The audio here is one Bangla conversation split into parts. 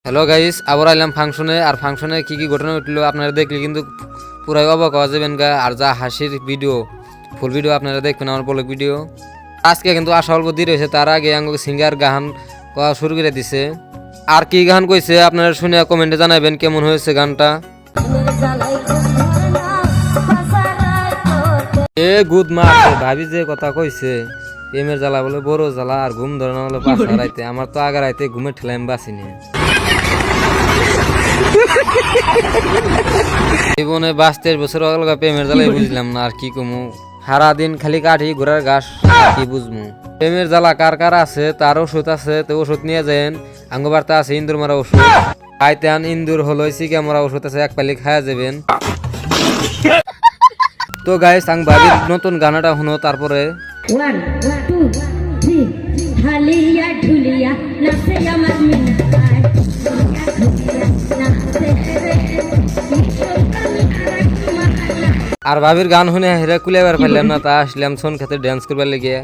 হ্যালো গাইস, আবার আইলাম ফাংশনে। আর ফাংশনে কি কি ঘটনা ঘটলো আপনারা দেখলে কিন্তু পুরাই অবাক হওয়া যাবেন গা। আর যা হাসির ভিডিও, ফুল ভিডিও আপনারা দেখবেন আমার ব্লগ ভিডিও। আজকে কিন্তু আশা অল্প দিয়ে রয়েছে, তার আগে আমাকে সিঙ্গার গান করা শুরু করে দিছে। আর কি গান কইছে আপনারা শুনে কমেন্টে জানাবেন কেমন হয়েছে গানটা। এ গুদ মারছে, ভাবি যে কথা কইছে প্রেমের জ্বালা বলে বড় জ্বালা, আর ঘুম ধরে না বলে পাঁচটা রাইতে। আমার তো আগা রাইতে ঘুমের ঠেলা আমি বাঁচিনি। জীবনে 22-23 বছর অলগা প্রেমের জ্বালাই বুঝলাম না, আর কি কমু। সারাদিন খালি কাঠি ঘোড়ার ঘাস, কি বুঝমু। প্রেমের জ্বালা কার কার আছে তার ওষুধ আছে, তো ওষুধ নিয়ে যান। আঙ্গবার্তা আছে ইন্দুর মারা ওষুধ, খাইতে আন ইন্দুর হলো সিকা মারা ওষুধ আছে, এক পালি খায়া যাবেন। তো গাইস আং ভাবির নতুন গানাটা শুনো তারপরে। 1 2 3 ঢালিয়া ঢুলিয়া নাচে আমার মিনায় আর ভাবির গান শুনে হেরা কুলেবার পারলাম না, তা আসলাম সোন খেতে ড্যান্স করবার লেগে।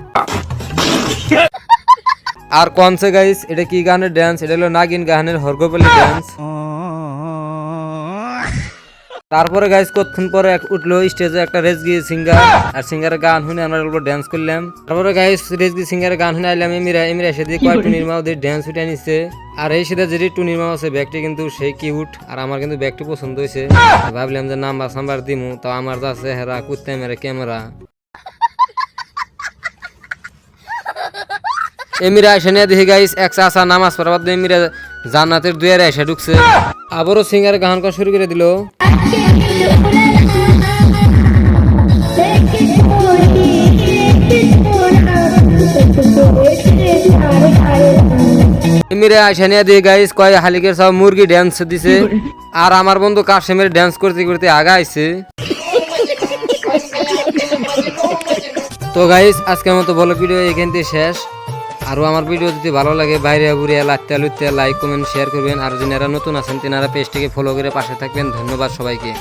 আর কোনসে গাইস এটা কি গানের ড্যান্স? এটা হলো নাগিন গানের হরগোপালি ড্যান্স। তারপরে গাইস কতক্ষণ পরে উঠলো স্টেজে একটা রেজগি সিঙ্গার, আর সিঙ্গারের গান শুনে আমরা ড্যান্স করলাম। তারপরে গাইস রেজগি সিঙ্গারের গান শুনে আইলাম এমিরা এসে দিয়ে কয়েক টুনির মাও দিয়ে ড্যান্স উঠে নিচ্ছে। আর এই সাথে যে টুনির মাও আছে ব্যাগটি কিন্তু সেই কিউট, আর আমার কিন্তু ব্যাগটি পছন্দ হয়েছে। ভাবলাম যে নাম্বার দিমু, তাও আমার যা আছে হেরা কুত্তে মেরে ক্যামেরা। এমিরা এসে নিয়ে দেখি গাইস এক চাষা নামাজ পড়ার বাদ এমিরা জান্নাতের দুয়ারে এসে ঢুকছে। আবারও সিঙ্গারের গান করা শুরু করে দিল। এমিরা এসে নিয়ে দেখি গাইস কয় হালিকের সব মুরগি ড্যান্স দিছে। আর আমার বন্ধু কাশেমের ড্যান্স করতে করতে আগা আইছে। তো গাইস আজকের মতো বলো ভিডিও এখান থেকে শেষ। আরও আমার ভিডিও যদি ভালো লাগে বাইরে ঘুরিয়ে লাইতে লাইক কমেন্ট শেয়ার করবেন। আর যারা নতুন আছেন তেনারা পেজটিকে ফলো করে পাশে থাকবেন। ধন্যবাদ সবাইকে।